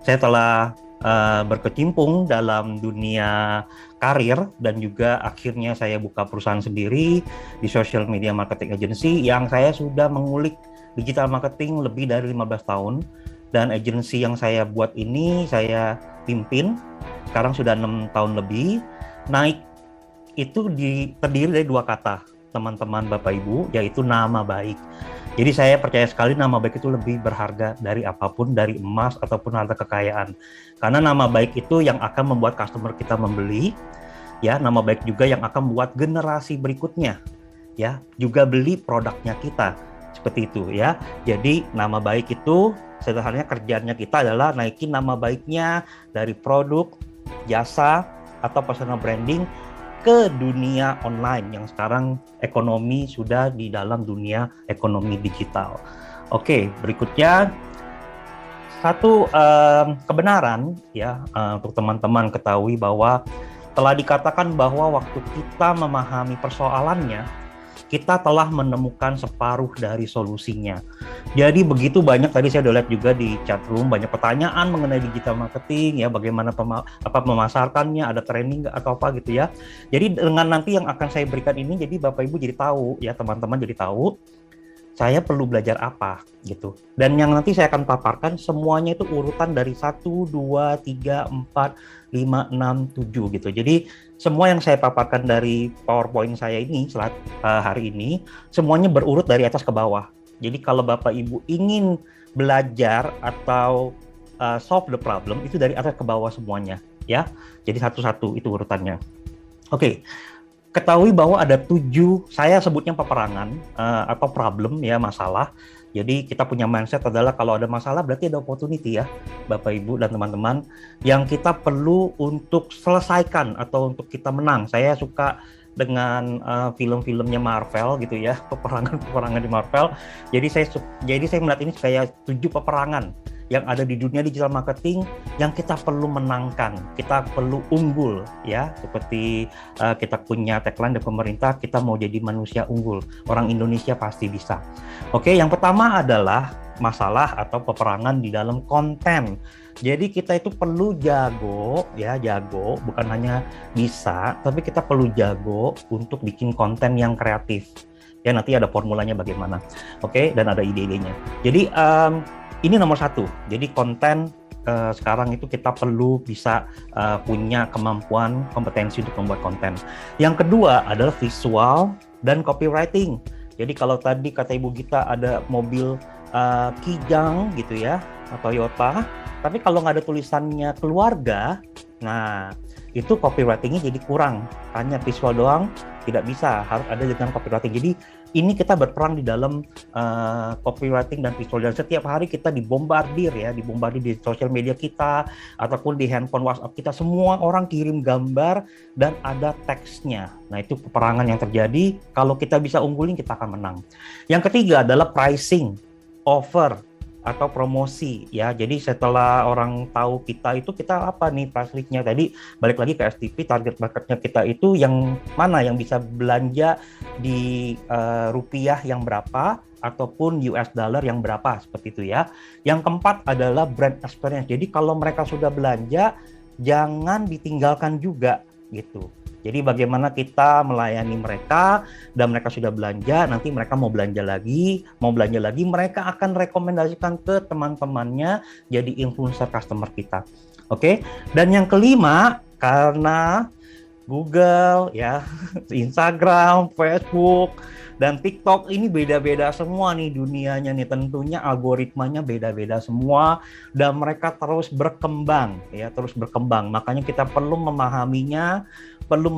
Saya telah berkecimpung dalam dunia karir dan juga akhirnya saya buka perusahaan sendiri di social media marketing agency yang saya sudah mengulik digital marketing lebih dari 15 tahun dan agensi yang saya buat ini saya pimpin sekarang sudah 6 tahun lebih. Naik itu terdiri dari dua kata, teman-teman Bapak Ibu, yaitu nama baik. Jadi saya percaya sekali nama baik itu lebih berharga dari apapun, dari emas ataupun harta kekayaan. Karena nama baik itu yang akan membuat customer kita membeli, ya, nama baik juga yang akan membuat generasi berikutnya, ya, juga beli produknya kita. Seperti itu, ya. Jadi nama baik itu sederhananya kerjanya kita adalah naikin nama baiknya dari produk, jasa, atau personal branding ke dunia online yang sekarang ekonomi sudah di dalam dunia ekonomi digital. Oke, berikutnya satu kebenaran ya untuk teman-teman ketahui bahwa telah dikatakan bahwa waktu kita memahami persoalannya, kita telah menemukan separuh dari solusinya. Jadi begitu banyak, tadi saya udah lihat juga di chat room, banyak pertanyaan mengenai digital marketing, ya bagaimana memasarkannya, ada training atau apa gitu ya. Jadi dengan nanti yang akan saya berikan ini, jadi Bapak Ibu jadi tahu, ya teman-teman jadi tahu, saya perlu belajar apa gitu. Dan yang nanti saya akan paparkan semuanya itu urutan dari 1, 2, 3, 4, 5, 6, 7 gitu. Jadi semua yang saya paparkan dari PowerPoint saya ini hari ini semuanya berurut dari atas ke bawah. Jadi kalau Bapak Ibu ingin belajar atau solve the problem itu dari atas ke bawah semuanya ya. Jadi satu-satu itu urutannya. Oke. Ketahui bahwa ada 7, saya sebutnya peperangan atau problem ya, masalah. Jadi kita punya mindset adalah kalau ada masalah berarti ada opportunity ya, Bapak Ibu dan teman-teman, yang kita perlu untuk selesaikan atau untuk kita menang. Saya suka dengan film-filmnya Marvel gitu ya, peperangan di Marvel. Jadi saya melihat ini kayak 7 peperangan yang ada di dunia digital marketing yang kita perlu menangkan, kita perlu unggul ya, seperti kita punya tagline dari pemerintah, kita mau jadi manusia unggul, orang Indonesia pasti bisa. Oke, yang pertama adalah masalah atau peperangan di dalam konten. Jadi kita itu perlu jago ya, jago bukan hanya bisa, tapi kita perlu jago untuk bikin konten yang kreatif. Ya nanti ada formulanya bagaimana. Oke, dan ada ide-idenya. Jadi ini nomor 1, jadi konten sekarang itu kita perlu bisa punya kemampuan, kompetensi untuk membuat konten. Yang kedua adalah visual dan copywriting. Jadi kalau tadi kata Ibu Gita ada mobil Kijang gitu ya, Toyota, tapi kalau nggak ada tulisannya keluarga, nah itu copywritingnya jadi kurang, hanya visual doang tidak bisa, harus ada dengan copywriting. Jadi ini kita berperang di dalam copywriting dan visual, dan setiap hari kita dibombardir di sosial media kita ataupun di handphone WhatsApp kita, semua orang kirim gambar dan ada teksnya. Nah itu peperangan yang terjadi, kalau kita bisa unggulin kita akan menang. Yang ketiga adalah pricing, offer atau promosi ya. Jadi setelah orang tahu kita itu, kita apa nih price list-nya, tadi balik lagi ke STP, target marketnya kita itu yang mana yang bisa belanja di rupiah yang berapa ataupun US dollar yang berapa, seperti itu ya. Yang keempat adalah brand experience. Jadi kalau mereka sudah belanja jangan ditinggalkan juga gitu. Jadi bagaimana kita melayani mereka, dan mereka sudah belanja, nanti mereka mau belanja lagi, mereka akan rekomendasikan ke teman-temannya jadi influencer customer kita. Oke? Dan yang kelima, karena Google, ya, Instagram, Facebook, dan TikTok ini beda-beda semua nih dunianya nih, tentunya algoritmanya beda-beda semua dan mereka terus berkembang ya, terus berkembang. Makanya kita perlu memahaminya, perlu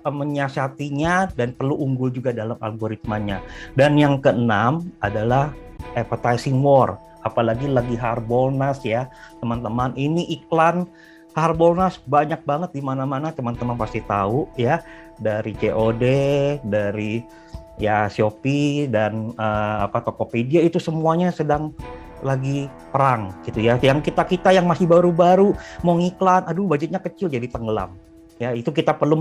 menyiasatinya dan perlu unggul juga dalam algoritmanya. Dan yang keenam adalah advertising war, apalagi lagi Harbolnas ya, teman-teman. Ini iklan Harbolnas banyak banget di mana-mana, teman-teman pasti tahu ya, dari COD, dari ya Shopee dan Tokopedia, itu semuanya sedang lagi perang gitu ya. Yang kita yang masih baru-baru mau ngiklan, aduh budgetnya kecil jadi tenggelam. Ya, itu kita perlu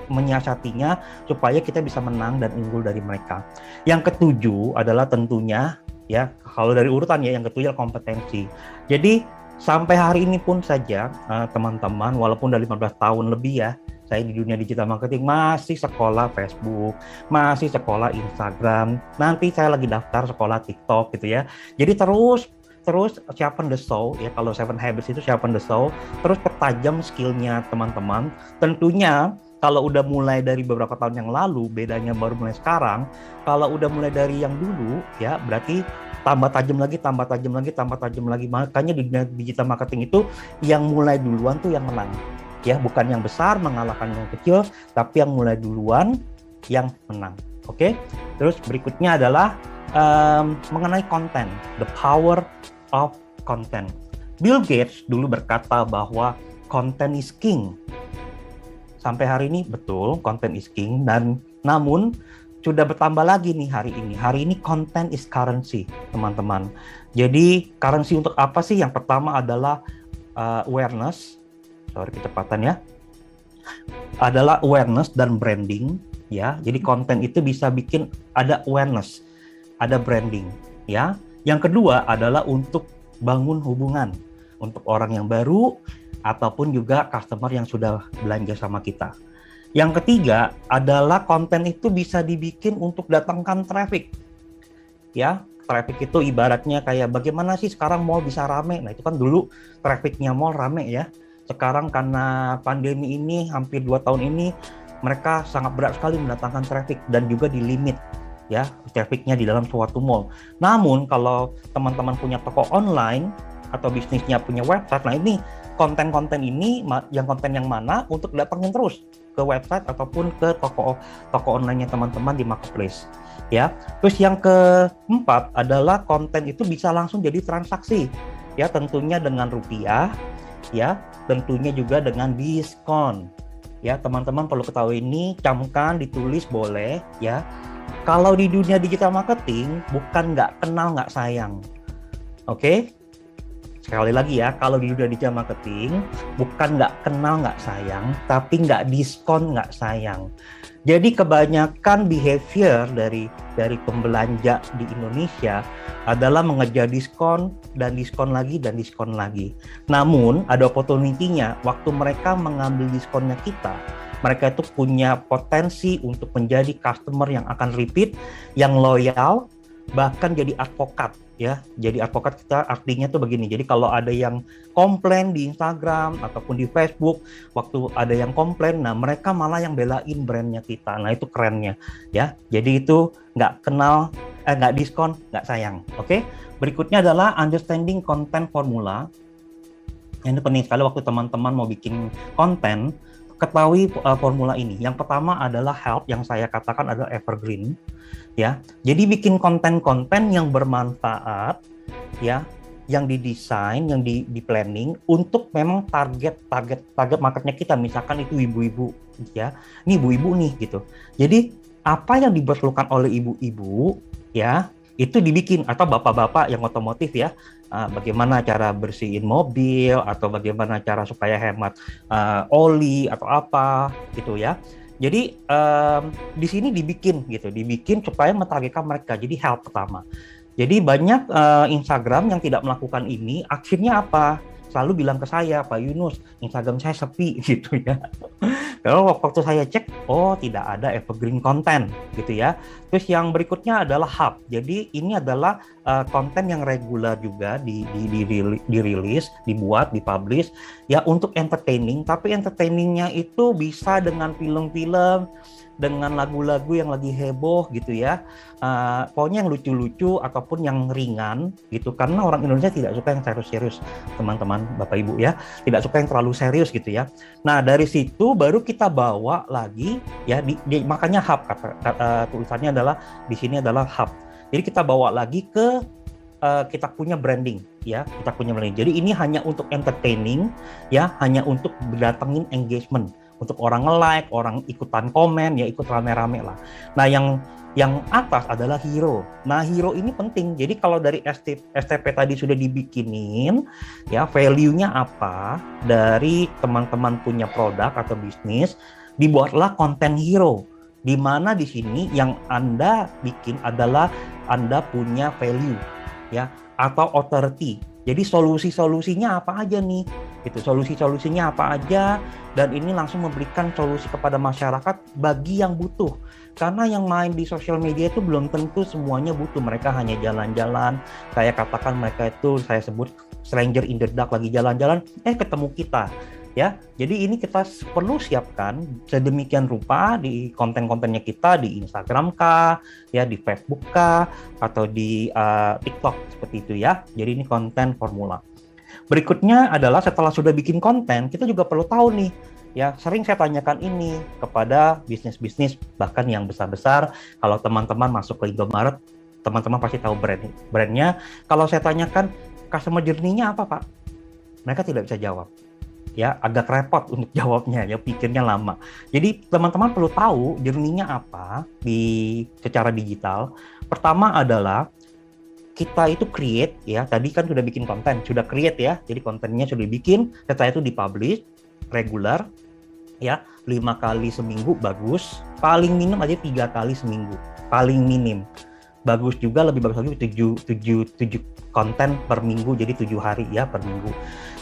menyiasatinya supaya kita bisa menang dan unggul dari mereka. Yang ketujuh adalah tentunya ya, kalau dari urutan ya, yang ketujuh adalah kompetensi. Jadi Sampai hari ini pun saja, teman-teman, walaupun udah 15 tahun lebih ya, saya di dunia digital marketing masih sekolah Facebook, masih sekolah Instagram, nanti saya lagi daftar sekolah TikTok gitu ya. Jadi terus terus sharpen the saw ya, kalau Seven Habits itu sharpen the saw, terus pertajam skillnya teman-teman. Tentunya kalau udah mulai dari beberapa tahun yang lalu, bedanya baru mulai sekarang. Kalau udah mulai dari yang dulu ya, berarti tambah tajam lagi, tambah tajam lagi, tambah tajam lagi. Makanya di digital marketing itu yang mulai duluan tuh yang menang. Ya, bukan yang besar mengalahkan yang kecil, tapi yang mulai duluan yang menang. Oke. Terus berikutnya adalah mengenai konten, the power of content. Bill Gates dulu berkata bahwa content is king. Sampai hari ini betul, content is king, dan namun sudah bertambah lagi nih hari ini. Hari ini content is currency, teman-teman. Jadi currency untuk apa sih? Yang pertama adalah awareness. Sorry kecepatan ya. Adalah awareness dan branding ya. Jadi konten itu bisa bikin ada awareness, ada branding ya. Yang kedua adalah untuk bangun hubungan untuk orang yang baru ataupun juga customer yang sudah belanja sama kita. Yang ketiga adalah konten itu bisa dibikin untuk datangkan traffic. Ya, traffic itu ibaratnya kayak bagaimana sih sekarang mall bisa rame. Nah, itu kan dulu trafficnya mall rame ya. Sekarang karena pandemi ini hampir 2 tahun ini mereka sangat berat sekali mendatangkan traffic dan juga di limit ya trafficnya di dalam suatu mall. Namun kalau teman-teman punya toko online atau bisnisnya punya website, nah ini konten-konten ini yang konten yang mana untuk datangin terus ke website ataupun ke toko online-nya teman-teman di marketplace ya. Terus yang keempat adalah konten itu bisa langsung jadi transaksi ya, tentunya dengan rupiah ya, tentunya juga dengan diskon ya. Teman-teman perlu ketahui ini, camkan, ditulis boleh ya. Kalau di dunia digital marketing bukan nggak kenal nggak sayang, oke? Sekali lagi ya, kalau di dunia digital marketing bukan nggak kenal nggak sayang, tapi nggak diskon nggak sayang. Jadi kebanyakan behavior dari pembelanja di Indonesia adalah mengejar diskon dan diskon lagi dan diskon lagi. Namun ada opportunity-nya, waktu mereka mengambil diskonnya kita, mereka itu punya potensi untuk menjadi customer yang akan repeat, yang loyal, bahkan jadi advokat ya. Jadi advokat kita artinya tuh begini. Jadi kalau ada yang komplain di Instagram ataupun di Facebook, waktu ada yang komplain, nah mereka malah yang belain brandnya kita. Nah itu kerennya ya. Jadi itu nggak kenal, nggak diskon, nggak sayang. Oke. Berikutnya adalah understanding content formula. Ini penting sekali waktu teman-teman mau bikin konten. Ketahui formula ini. Yang pertama adalah help, yang saya katakan adalah evergreen ya. Jadi bikin konten-konten yang bermanfaat ya, yang didesain, yang di planning untuk memang target marketnya kita, misalkan itu ibu-ibu ya. Ini ibu-ibu nih gitu. Jadi apa yang diperlukan oleh ibu-ibu ya, itu dibikin, atau bapak-bapak yang otomotif ya. Bagaimana cara bersihin mobil atau bagaimana cara supaya hemat oli atau apa gitu ya. Jadi di sini dibikin supaya mentargetkan mereka. Jadi help pertama. Jadi banyak Instagram yang tidak melakukan ini, akhirnya apa? Selalu bilang ke saya, Pak Yunus, Instagram saya sepi gitu ya. Kalau waktu saya cek, oh tidak ada evergreen content gitu ya. Terus yang berikutnya adalah hub. Jadi ini adalah konten yang reguler juga dirilis, dibuat, dipublish ya untuk entertaining. Tapi entertainingnya itu bisa dengan film-film, dengan lagu-lagu yang lagi heboh gitu ya. Pokoknya yang lucu-lucu ataupun yang ringan gitu, karena orang Indonesia tidak suka yang serius-serius, teman-teman, Bapak Ibu ya, tidak suka yang terlalu serius gitu ya. Nah dari situ baru kita bawa lagi ya, makanya hub, tulisannya adalah di sini adalah hub. Jadi kita bawa lagi ke kita punya branding ya, kita punya branding. Jadi ini hanya untuk entertaining ya, hanya untuk berdatangin engagement, untuk orang nge-like, orang ikutan komen ya, ikut rame-rame lah. Nah yang atas adalah hero. Nah hero ini penting. Jadi kalau dari STP tadi sudah dibikinin ya, value-nya apa dari teman-teman punya produk atau bisnis, dibuatlah konten hero. Di mana di sini yang Anda bikin adalah Anda punya value ya, atau authority Jadi solusi-solusinya apa aja nih? Itu solusi-solusinya apa aja, dan ini langsung memberikan solusi kepada masyarakat bagi yang butuh. Karena yang main di sosial media itu belum tentu semuanya butuh. Mereka hanya jalan-jalan. Saya katakan mereka itu, saya sebut stranger in the dark, lagi jalan-jalan, ketemu kita. Ya, jadi ini kita perlu siapkan sedemikian rupa di konten-kontennya kita di Instagram kah, ya di Facebook kah, atau di TikTok seperti itu ya. Jadi ini konten formula. Berikutnya adalah setelah sudah bikin konten, kita juga perlu tahu nih, ya sering saya tanyakan ini kepada bisnis-bisnis bahkan yang besar-besar. Kalau teman-teman masuk ke Indomaret, teman-teman pasti tahu brandnya. Kalau saya tanyakan customer journey-nya apa, Pak? Mereka tidak bisa jawab. Ya, agak repot untuk jawabnya, ya pikirnya lama. Jadi teman-teman perlu tahu journey-nya apa secara digital. Pertama adalah kita itu create, ya tadi kan sudah bikin konten, sudah create ya, jadi kontennya sudah dibikin, setelah itu dipublish regular, ya 5 kali seminggu bagus, paling minim aja 3 kali seminggu, paling minim. Bagus juga, lebih bagus lagi 7 konten per minggu, jadi 7 hari ya per minggu.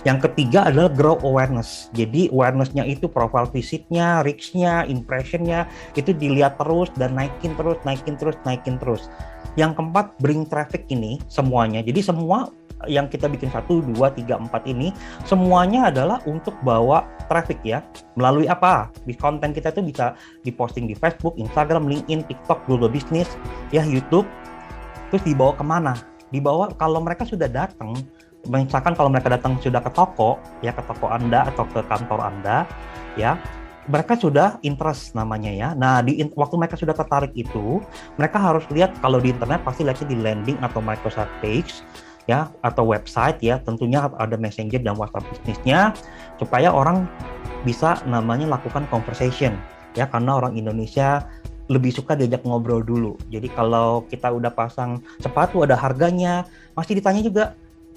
Yang ketiga adalah grow awareness. Jadi awareness-nya itu profile visitnya, reach-nya, impression-nya itu dilihat terus dan naikin terus. Yang keempat, bring traffic ini semuanya. Jadi semua yang kita bikin 1, 2, 3, 4 ini semuanya adalah untuk bawa traffic ya. Melalui apa? Di konten kita itu bisa diposting di Facebook, Instagram, LinkedIn, TikTok, Google Business, ya YouTube. Terus dibawa kemana? Dibawa kalau mereka sudah datang, misalkan kalau mereka datang sudah ke toko, ya ke toko Anda atau ke kantor Anda, ya mereka sudah interest namanya ya. Nah, waktu mereka sudah tertarik itu, mereka harus lihat, kalau di internet pasti lihatnya di landing atau Microsoft page, ya atau website ya. Tentunya ada Messenger dan WhatsApp bisnisnya, supaya orang bisa namanya lakukan conversation, ya karena orang Indonesia lebih suka diajak ngobrol dulu. Jadi kalau kita udah pasang sepatu ada harganya, masih ditanya juga,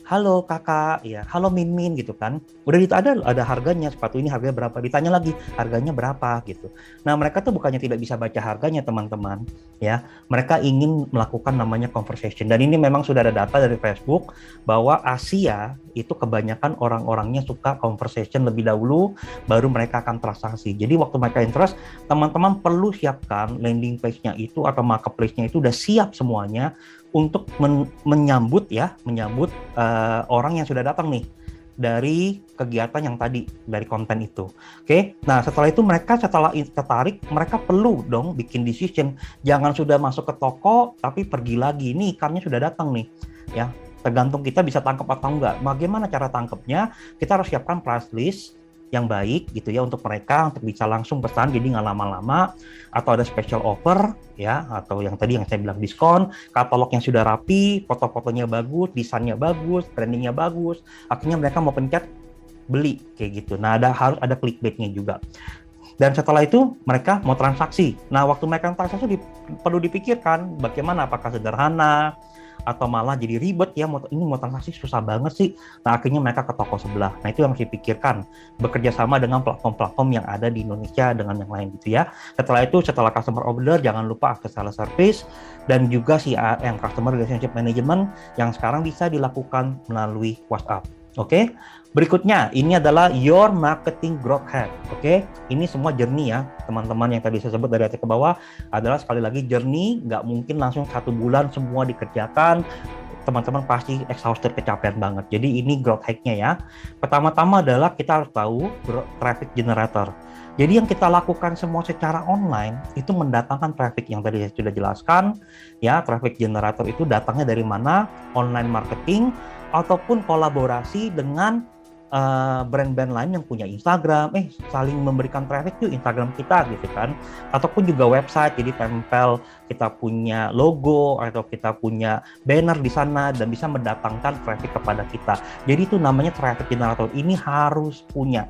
halo kakak, ya halo Min gitu kan. Udah ada harganya, sepatu ini harganya berapa, ditanya lagi harganya berapa gitu. Nah mereka tuh bukannya tidak bisa baca harganya teman-teman, ya mereka ingin melakukan namanya conversation. Dan ini memang sudah ada data dari Facebook bahwa Asia itu kebanyakan orang-orangnya suka conversation lebih dahulu, baru mereka akan transaksi. Jadi waktu mereka interest, teman-teman perlu siapkan landing page-nya itu atau marketplace-nya itu udah siap semuanya untuk menyambut orang yang sudah datang nih dari kegiatan yang tadi, dari konten itu. Oke, nah setelah itu mereka setelah tertarik, mereka perlu dong bikin decision. Jangan sudah masuk ke toko tapi pergi lagi, nih ikannya sudah datang nih, ya. Tergantung kita bisa tangkap atau enggak. Bagaimana cara tangkapnya? Kita harus siapkan price list yang baik gitu ya untuk mereka, untuk bisa langsung pesan, jadi nggak lama-lama, atau ada special offer ya, atau yang tadi yang saya bilang diskon, katalog yang sudah rapi, foto-fotonya bagus, desainnya bagus, brandingnya bagus, akhirnya mereka mau pencet beli kayak gitu. Nah harus ada clickbaitnya juga. Dan setelah itu mereka mau transaksi. Nah waktu mereka transaksi perlu dipikirkan bagaimana, apakah sederhana atau malah jadi ribet ya, ini mau transaksi susah banget sih. Nah akhirnya mereka ke toko sebelah. Nah itu yang harus dipikirkan, bekerja sama dengan platform-platform yang ada di Indonesia dengan yang lain gitu ya. Setelah itu, setelah customer order, jangan lupa akses sales service dan juga CRM, customer relationship management, yang sekarang bisa dilakukan melalui WhatsApp. Oke, berikutnya ini adalah your marketing growth hack. Oke, ini semua journey ya teman-teman yang tadi saya sebut dari atas ke bawah adalah sekali lagi journey, nggak mungkin langsung 1 bulan semua dikerjakan. Teman-teman pasti exhausted, kecapean banget. Jadi ini growth hack-nya ya. Pertama-tama adalah kita harus tahu traffic generator. Jadi yang kita lakukan semua secara online itu mendatangkan traffic yang tadi saya sudah jelaskan ya. Traffic generator itu datangnya dari mana? Online marketing ataupun kolaborasi dengan brand-brand lain yang punya Instagram, saling memberikan traffic yuk Instagram kita gitu kan, ataupun juga website, jadi tempel kita punya logo atau kita punya banner di sana dan bisa mendatangkan traffic kepada kita. Jadi itu namanya traffic generator, ini harus punya.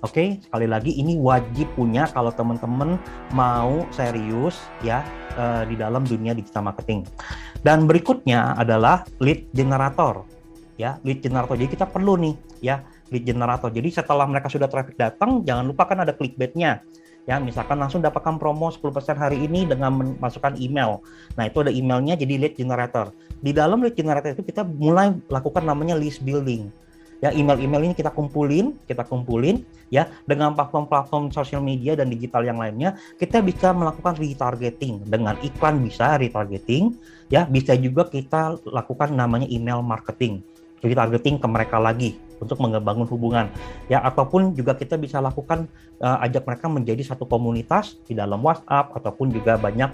Oke, sekali lagi ini wajib punya kalau teman-teman mau serius ya di dalam dunia digital marketing. Dan berikutnya adalah lead generator. Ya, lead generator. Jadi kita perlu nih ya lead generator. Jadi setelah mereka sudah traffic datang, jangan lupa kan ada clickbait-nya. Ya, misalkan langsung dapatkan promo 10% hari ini dengan memasukkan email. Nah, itu ada emailnya jadi lead generator. Di dalam lead generator itu kita mulai lakukan namanya list building. Ya, email-email ini kita kumpulin ya dengan platform-platform sosial media dan digital yang lainnya, kita bisa melakukan retargeting dengan iklan, bisa retargeting ya, bisa juga kita lakukan namanya email marketing, retargeting ke mereka lagi untuk membangun hubungan ya, ataupun juga kita bisa lakukan ajak mereka menjadi satu komunitas di dalam WhatsApp ataupun juga banyak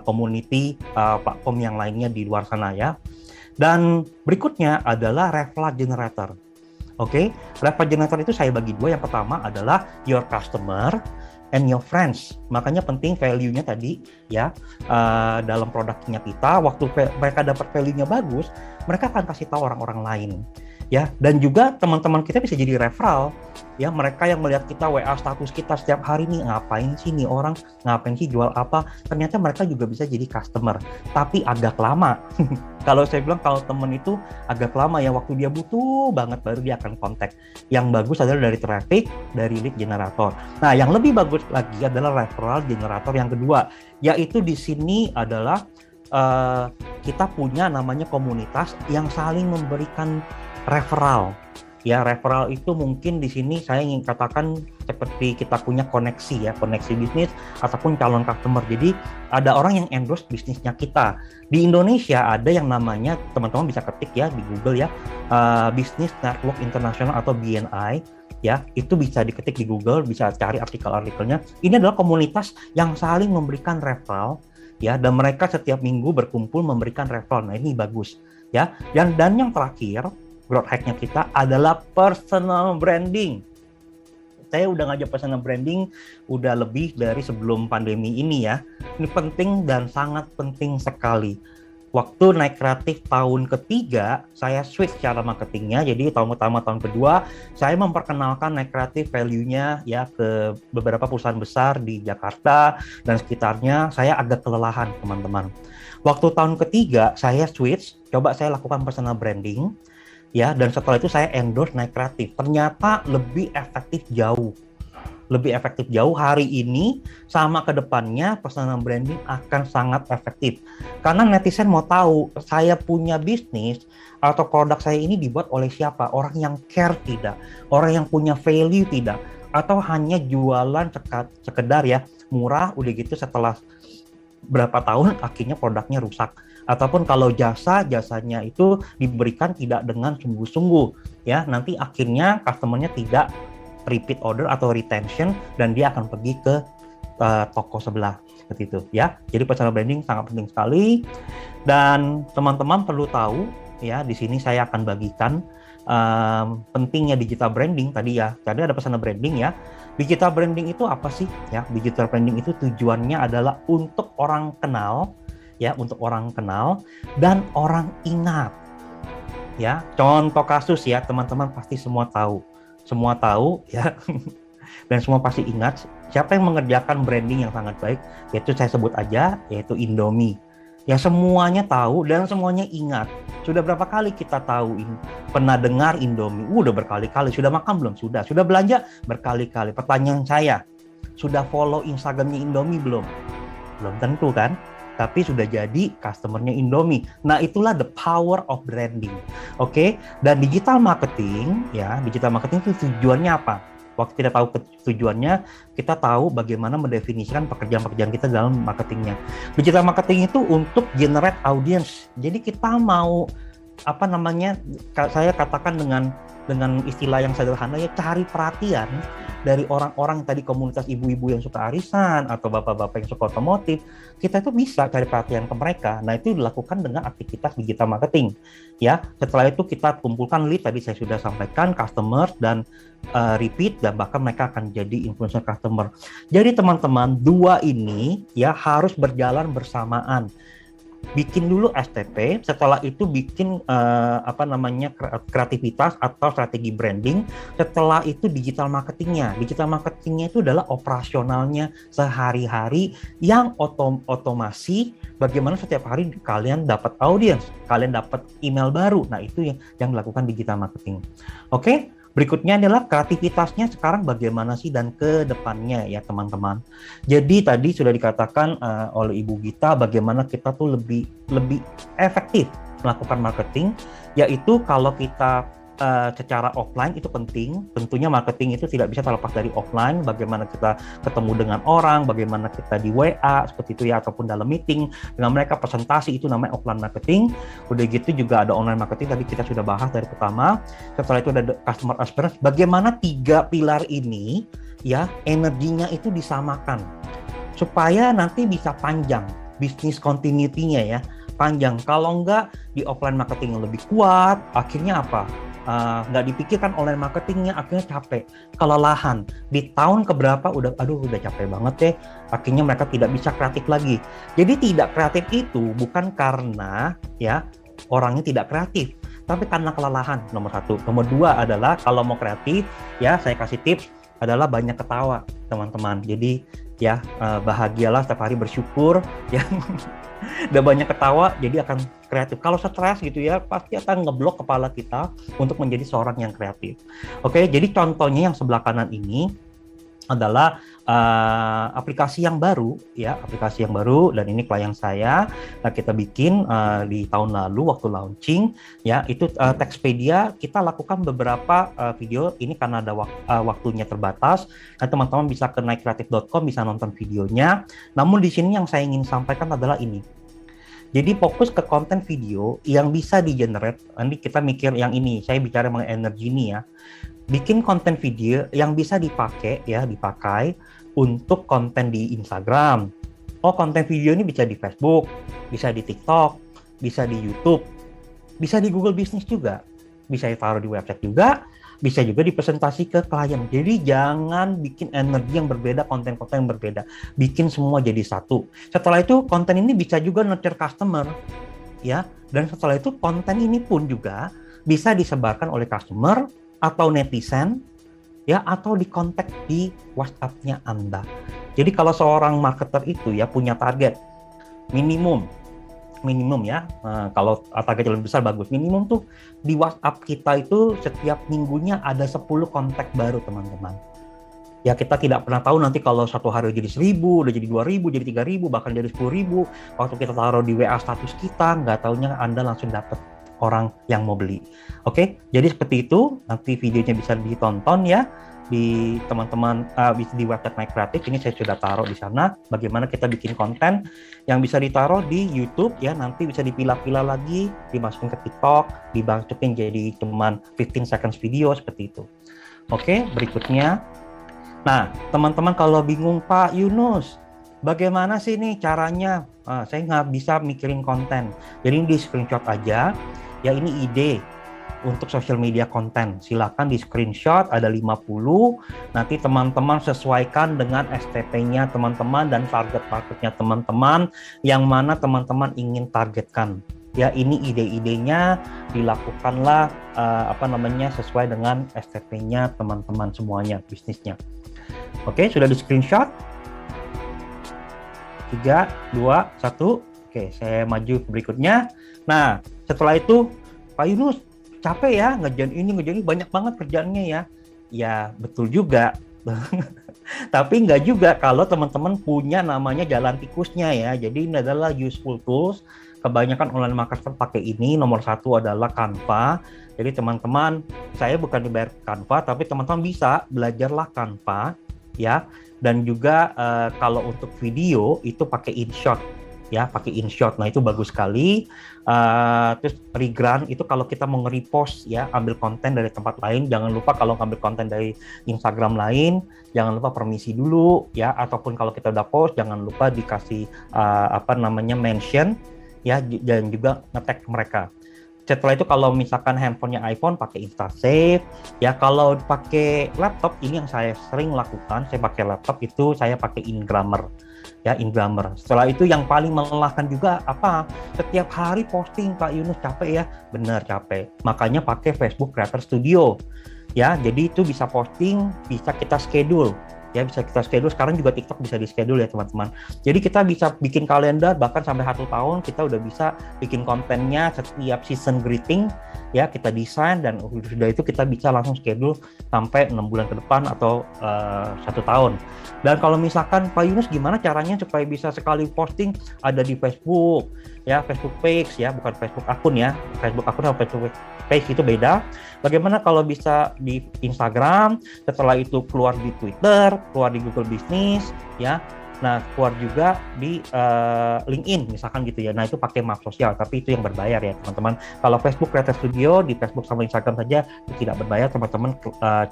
community platform yang lainnya di luar sana ya. Dan berikutnya adalah referral generator. Oke, referral generator itu saya bagi dua. Yang pertama adalah your customer and your friends. Makanya penting value-nya tadi ya, dalam produknya kita. Waktu mereka dapat value-nya bagus, mereka akan kasih tahu orang-orang lain. Ya, dan juga teman-teman kita bisa jadi referral ya, mereka yang melihat kita WA status kita setiap hari nih, ngapain sih nih orang, ngapain sih jual apa, ternyata mereka juga bisa jadi customer, tapi agak lama. Kalau saya bilang kalau temen itu agak lama ya, waktu dia butuh banget baru dia akan kontak. Yang bagus adalah dari traffic, dari lead generator. Nah, yang lebih bagus lagi adalah referral generator yang kedua, yaitu di sini adalah kita punya namanya komunitas yang saling memberikan referral. Ya, referral itu mungkin di sini saya ingin katakan seperti kita punya koneksi ya, koneksi bisnis ataupun calon customer. Jadi ada orang yang endorse bisnisnya kita. Di Indonesia ada yang namanya, teman-teman bisa ketik ya di Google ya, Business Network International atau BNI. Ya, itu bisa diketik di Google, bisa cari artikel-artikelnya. Ini adalah komunitas yang saling memberikan referral ya, dan mereka setiap minggu berkumpul memberikan referral. Nah, ini bagus ya. Dan yang terakhir, growth hack-nya kita adalah personal branding. Saya udah ngajak personal branding udah lebih dari sebelum pandemi ini ya. Ini penting dan sangat penting sekali. Waktu naik kreatif tahun ketiga, saya switch cara marketingnya. Jadi tahun pertama, tahun kedua, saya memperkenalkan naik kreatif value-nya ya ke beberapa perusahaan besar di Jakarta dan sekitarnya. Saya agak kelelahan, teman-teman. Waktu tahun ketiga, saya switch, coba saya lakukan personal branding. Ya, dan setelah itu saya endorse naik kreatif. Ternyata lebih efektif jauh. Lebih efektif jauh hari ini sama ke depannya personal branding akan sangat efektif. Karena netizen mau tahu saya punya bisnis atau produk saya ini dibuat oleh siapa? Orang yang care tidak? Orang yang punya value tidak? Atau hanya jualan sekedar ya murah udah gitu setelah berapa tahun akhirnya produknya rusak. Ataupun kalau jasanya itu diberikan tidak dengan sungguh-sungguh ya, nanti akhirnya customer-nya tidak repeat order atau retention dan dia akan pergi ke toko sebelah seperti itu ya. Jadi personal branding sangat penting sekali dan teman-teman perlu tahu ya, di sini saya akan bagikan pentingnya digital branding tadi ya. Tadi ada personal branding ya. Digital branding itu apa sih ya? Digital branding itu tujuannya adalah untuk orang kenal ya, untuk orang kenal dan orang ingat ya. Contoh kasus ya, teman-teman pasti semua tahu ya dan semua pasti ingat siapa yang mengerjakan branding yang sangat baik, yaitu saya sebut aja, yaitu Indomie ya. Semuanya tahu dan semuanya ingat. Sudah berapa kali kita tahu pernah dengar Indomie? Udah berkali-kali. Sudah makan belum? Sudah belanja berkali-kali. Pertanyaan saya, sudah follow Instagramnya Indomie belum? Belum tentu kan? Tapi sudah jadi customernya Indomie. Nah, itulah the power of branding. Oke? Dan digital marketing itu tujuannya apa? Waktu kita tahu tujuannya, kita tahu bagaimana mendefinisikan pekerjaan-pekerjaan kita dalam marketingnya. Digital marketing itu untuk generate audience. Jadi kita mau saya katakan dengan istilah yang sederhana ya, cari perhatian dari orang-orang tadi, komunitas ibu-ibu yang suka arisan atau bapak-bapak yang suka otomotif. Kita itu bisa cari perhatian ke mereka. Nah, itu dilakukan dengan aktivitas digital marketing ya. Setelah itu kita kumpulkan lead, tadi saya sudah sampaikan, customer dan repeat, dan bahkan mereka akan jadi influencer customer. Jadi teman-teman, dua ini ya harus berjalan bersamaan. Bikin dulu STP, setelah itu bikin kreativitas atau strategi branding, setelah itu digital marketingnya. Digital marketingnya itu adalah operasionalnya sehari-hari yang otomasi, bagaimana setiap hari kalian dapat audiens, kalian dapat email baru. Nah, itu yang dilakukan digital marketing. Oke? Berikutnya adalah kreativitasnya sekarang bagaimana sih dan ke depannya ya teman-teman. Jadi tadi sudah dikatakan oleh Ibu Gita bagaimana kita tuh lebih efektif melakukan marketing, yaitu kalau kita secara offline itu penting. Tentunya marketing itu tidak bisa terlepas dari offline, bagaimana kita ketemu dengan orang, bagaimana kita di WA seperti itu ya, ataupun dalam meeting dengan mereka, presentasi, itu namanya offline marketing. Udah gitu juga ada online marketing, tadi kita sudah bahas dari pertama. Setelah itu ada customer experience, bagaimana 3 pilar ini ya energinya itu disamakan supaya nanti bisa panjang bisnis continuity-nya ya, panjang. Kalau enggak di offline marketing yang lebih kuat, akhirnya apa? Nggak dipikirkan online marketingnya, akhirnya capek, kelelahan. Di tahun keberapa udah capek banget deh, akhirnya mereka tidak bisa kreatif lagi. Jadi tidak kreatif itu bukan karena ya orangnya tidak kreatif, tapi karena kelelahan, nomor 1. Nomor 2 adalah kalau mau kreatif ya, saya kasih tips adalah banyak ketawa teman-teman. Jadi ya bahagialah setiap hari, bersyukur ya. Udah banyak ketawa jadi akan kreatif. Kalau stres gitu ya pasti akan ngeblok kepala kita untuk menjadi seorang yang kreatif. Oke, jadi contohnya yang sebelah kanan ini adalah aplikasi yang baru ya, aplikasi yang baru, dan ini klien saya. Nah, kita bikin di tahun lalu waktu launching ya, itu Textpedia. Kita lakukan beberapa video ini karena ada waktunya terbatas. Nah, teman-teman bisa ke naikreatif.com, bisa nonton videonya. Namun di sini yang saya ingin sampaikan adalah ini. Jadi fokus ke konten video yang bisa di-generate. Nanti kita mikir yang ini, saya bicara mengenai energi ini ya. Bikin konten video yang bisa dipakai untuk konten di Instagram. Oh, konten video ini bisa di Facebook, bisa di TikTok, bisa di YouTube, bisa di Google Business juga, bisa ditaruh di website juga, bisa juga dipresentasi ke klien. Jadi jangan bikin energi yang berbeda, konten-konten yang berbeda. Bikin semua jadi satu. Setelah itu konten ini bisa juga nurture customer, ya. Dan setelah itu konten ini pun juga bisa disebarkan oleh customer atau netizen, ya, atau dikontak di WhatsApp-nya Anda. Jadi kalau seorang marketer itu ya punya target minimum ya, kalau target lebih besar bagus, minimum tuh di WhatsApp kita itu setiap minggunya ada 10 kontak baru teman-teman. Ya kita tidak pernah tahu nanti kalau satu hari jadi 1.000, udah jadi 2.000, jadi 3.000, bahkan jadi 10.000. Waktu kita taruh di WA status kita, nggak taunya Anda langsung dapat orang yang mau beli. Oke, jadi seperti itu. Nanti videonya bisa ditonton ya di teman-teman di website My Creative. Ini saya sudah taruh di sana bagaimana kita bikin konten yang bisa ditaruh di YouTube ya, nanti bisa dipilah-pilah lagi, dimasukin ke TikTok, dimasukin jadi cuman 15 seconds video seperti itu. Oke, berikutnya. Nah, teman-teman kalau bingung, Pak Yunus, bagaimana sih nih caranya? Saya nggak bisa mikirin konten. Jadi ini di screenshot aja. Ya ini ide untuk social media konten. Silakan di screenshot, ada 50. Nanti teman-teman sesuaikan dengan STP-nya teman-teman dan target marketnya teman-teman, yang mana teman-teman ingin targetkan. Ya ini ide-idenya dilakukanlah sesuai dengan STP-nya teman-teman semuanya, bisnisnya. Oke, sudah di screenshot. 3, 2, 1. Oke, saya maju ke berikutnya. Nah, setelah itu, Pak Yunus, capek ya ngerjain ini, banyak banget kerjaannya ya. Ya, betul juga. Tapi nggak juga kalau teman-teman punya namanya jalan tikusnya ya. Jadi ini adalah useful tools. Kebanyakan online marketer pakai ini. Nomor 1 adalah Canva. Jadi teman-teman, saya bukan dibayar Canva, tapi teman-teman bisa belajarlah Canva ya. Dan juga kalau untuk video itu pakai InShot ya, pakai InShot. Nah itu bagus sekali. Terus Regrant itu kalau kita mau nge-repost ya, ambil konten dari tempat lain, jangan lupa kalau ngambil konten dari Instagram lain, jangan lupa permisi dulu ya, ataupun kalau kita udah post jangan lupa dikasih mention ya, dan juga nge-tag mereka. Setelah itu kalau misalkan handphonenya iPhone pakai InstaSave ya. Kalau pakai laptop, ini yang saya sering lakukan, saya pakai laptop itu saya pakai InGrammer ya, InGrammer. Setelah itu yang paling melelahkan juga apa? Setiap hari posting, Pak Yunus, capek ya? Bener capek. Makanya pakai Facebook Creator Studio ya. Jadi itu bisa posting, bisa kita schedule. Ya, bisa kita schedule. Sekarang juga TikTok bisa di-schedule ya teman-teman. Jadi kita bisa bikin kalender bahkan sampai 1 tahun kita udah bisa bikin kontennya setiap season greeting ya kita desain, dan sudah itu kita bisa langsung schedule sampai 6 bulan ke depan atau 1 tahun. Dan kalau misalkan Pak Yunus gimana caranya supaya bisa sekali posting ada di Facebook, ya Facebook page ya, bukan Facebook akun ya, Facebook akun sama Facebook page itu beda. Bagaimana kalau bisa di Instagram, setelah itu keluar di Twitter, keluar di Google Business ya. Nah, keluar juga di LinkedIn misalkan gitu ya. Nah, itu pakai map sosial, tapi itu yang berbayar ya teman-teman. Kalau Facebook Creator Studio di Facebook sama Instagram saja itu tidak berbayar, teman-teman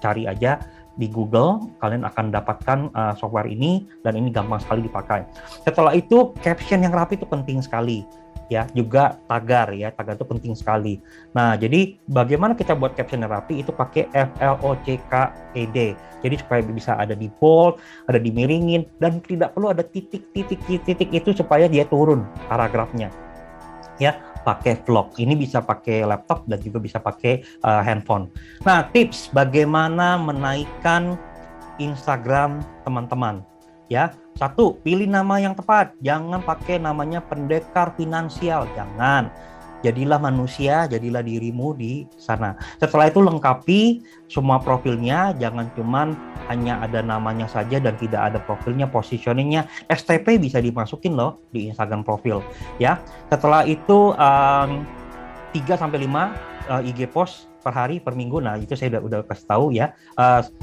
cari aja di Google, kalian akan dapatkan software ini, dan ini gampang sekali dipakai. Setelah itu caption yang rapi itu penting sekali. Ya, juga tagar ya, tagar itu penting sekali. Nah, jadi bagaimana kita buat caption yang rapi itu pakai FLOCKED. Jadi supaya bisa ada di bold, ada dimiringin, dan tidak perlu ada titik-titik itu supaya dia turun paragrafnya. Ya, pakai vlog. Ini bisa pakai laptop dan juga bisa pakai handphone. Nah, tips bagaimana menaikkan Instagram teman-teman. Ya, 1, pilih nama yang tepat. Jangan pakai namanya pendekar finansial, jangan. Jadilah manusia, jadilah dirimu di sana. Setelah itu lengkapi semua profilnya, jangan cuman hanya ada namanya saja dan tidak ada profilnya, positioningnya. STP bisa dimasukin loh di Instagram profil, ya. Setelah itu 3-5 IG post per hari, per minggu. Nah, itu saya udah kasih tahu ya.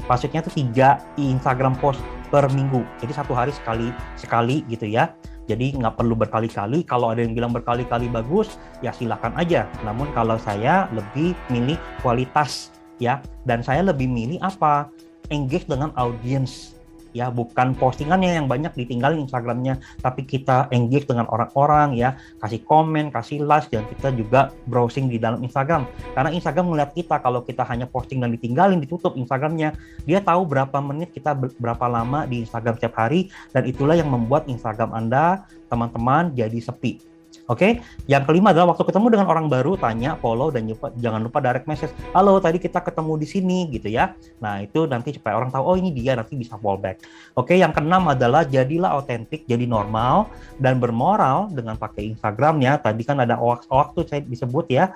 Maksudnya tuh 3 Instagram post per minggu. Jadi 1 hari sekali gitu ya. Jadi nggak perlu berkali-kali. Kalau ada yang bilang berkali-kali bagus, ya silakan aja. Namun kalau saya lebih milih kualitas ya. Dan saya lebih milih apa? Engage dengan audience. Ya, bukan postingannya yang banyak ditinggalin Instagramnya, tapi kita engage dengan orang-orang ya, kasih komen, kasih like, dan kita juga browsing di dalam Instagram. Karena Instagram melihat kita, kalau kita hanya posting dan ditinggalin, ditutup Instagramnya, dia tahu berapa menit kita berapa lama di Instagram setiap hari, dan itulah yang membuat Instagram Anda, teman-teman, jadi sepi. Oke, yang kelima adalah waktu ketemu dengan orang baru, tanya, follow, dan jangan lupa direct message. Halo, tadi kita ketemu di sini, gitu ya. Nah, itu nanti supaya orang tahu, oh ini dia, nanti bisa fallback. Oke, yang keenam adalah jadilah otentik, jadi normal, dan bermoral dengan pakai Instagram ya. Tadi kan ada hoax tuh saya disebut ya,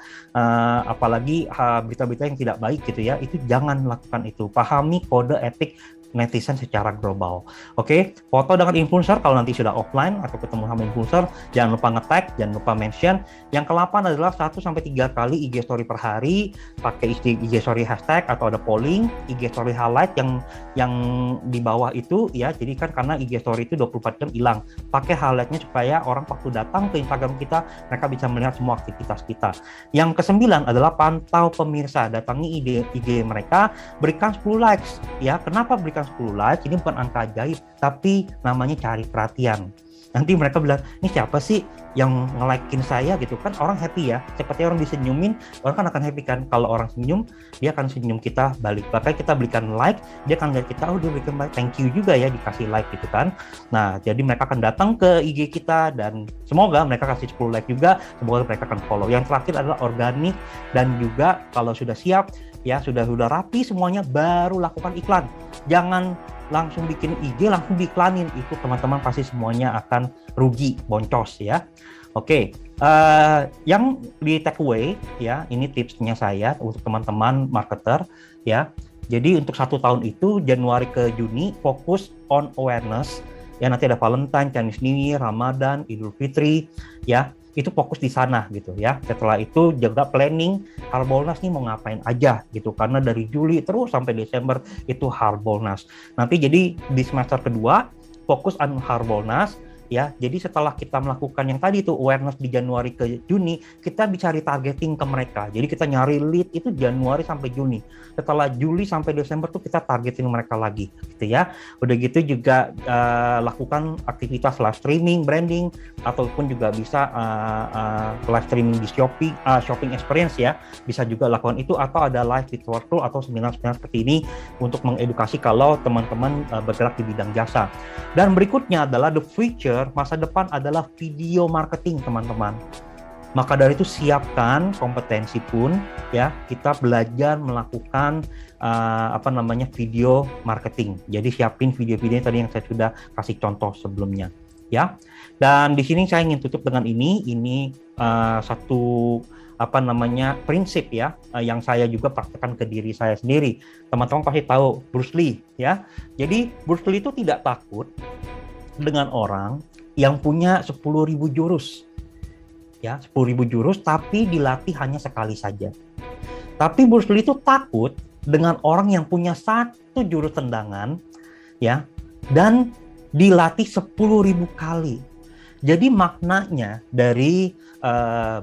apalagi berita-berita yang tidak baik gitu ya, itu jangan melakukan itu. Pahami kode etik netizen secara global. Oke, foto dengan influencer kalau nanti sudah offline atau ketemu sama influencer, jangan lupa nge-tag, jangan lupa mention. Yang ke-8 adalah 1-3 kali IG story per hari, pakai IG story hashtag atau ada polling, IG story highlight yang di bawah itu ya. Jadi kan karena IG story itu 24 jam hilang. Pakai highlightnya supaya orang waktu datang ke Instagram kita, mereka bisa melihat semua aktivitas kita. Yang ke-9 adalah pantau pemirsa, datangi IG mereka, berikan 10 likes ya. Kenapa berikan 10 like? Ini bukan angka ajaib, tapi namanya cari perhatian. Nanti mereka bilang, ini siapa sih yang nge-like-in saya gitu kan, orang happy ya. Seperti orang disenyumin, orang kan akan happy kan. Kalau orang senyum, dia akan senyum kita balik. Bahkan kita berikan like, dia akan lihat kita, oh dia berikan like, thank you juga ya dikasih like gitu kan. Nah, jadi mereka akan datang ke IG kita, dan semoga mereka kasih 10 like juga, semoga mereka akan follow. Yang terakhir adalah organik, dan juga kalau sudah siap, ya sudah rapi semuanya, baru lakukan iklan. Jangan langsung bikin IG langsung diiklanin, itu teman-teman pasti semuanya akan rugi, boncos ya. Oke, yang di take away ya, ini tipsnya saya untuk teman-teman marketer ya. Jadi untuk 1 tahun itu Januari ke Juni fokus on awareness ya, nanti ada Valentine, Chinese New Year, Ramadan, Idul Fitri ya. Itu fokus di sana gitu ya. Setelah itu juga planning Harbolnas nih mau ngapain aja gitu, karena dari Juli terus sampai Desember itu Harbolnas. Nanti jadi di semester kedua fokus on Harbolnas ya. Jadi setelah kita melakukan yang tadi itu awareness di Januari ke Juni, kita bisa retargeting ke mereka. Jadi kita nyari lead itu Januari sampai Juni. Setelah Juli sampai Desember tuh kita targeting mereka lagi gitu ya. Udah gitu juga lakukan aktivitas live streaming, branding, ataupun juga bisa live streaming di Shopee, shopping experience ya. Bisa juga lakukan itu, atau ada live di virtual atau seminar-seminar seperti ini untuk mengedukasi kalau teman-teman bergerak di bidang jasa. Dan berikutnya adalah the future, masa depan adalah video marketing teman-teman. Maka dari itu siapkan kompetensi pun ya, kita belajar melakukan video marketing. Jadi siapin video-video tadi yang saya sudah kasih contoh sebelumnya ya. Dan di sini saya ingin tutup dengan ini satu apa namanya prinsip ya, yang saya juga praktekkan ke diri saya sendiri. Teman-teman pasti tahu Bruce Lee ya. Jadi Bruce Lee itu tidak takut dengan orang yang punya 10.000 jurus ya, 10.000 jurus tapi dilatih hanya sekali saja. Tapi Bruce Lee itu takut dengan orang yang punya satu jurus tendangan ya dan dilatih 10.000 kali. Jadi maknanya dari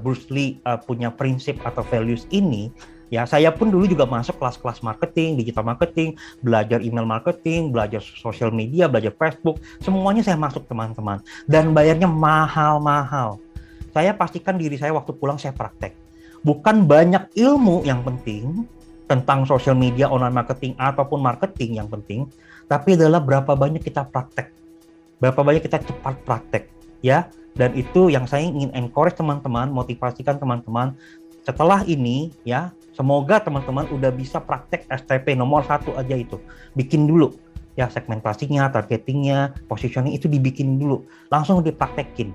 Bruce Lee punya prinsip atau values ini, ya saya pun dulu juga masuk kelas-kelas marketing, digital marketing, belajar email marketing, belajar sosial media, belajar Facebook, semuanya saya masuk teman-teman. Dan bayarnya mahal-mahal. Saya pastikan diri saya waktu pulang saya praktek. Bukan banyak ilmu yang penting tentang sosial media, online marketing, ataupun marketing yang penting, tapi adalah berapa banyak kita praktek. Berapa banyak kita cepat praktek. Ya, dan itu yang saya ingin encourage teman-teman, motivasikan teman-teman. Setelah ini ya, semoga teman-teman udah bisa praktek STP nomor 1 aja itu. Bikin dulu ya segmentasinya, targetingnya, positioning itu dibikin dulu. Langsung dipraktekin.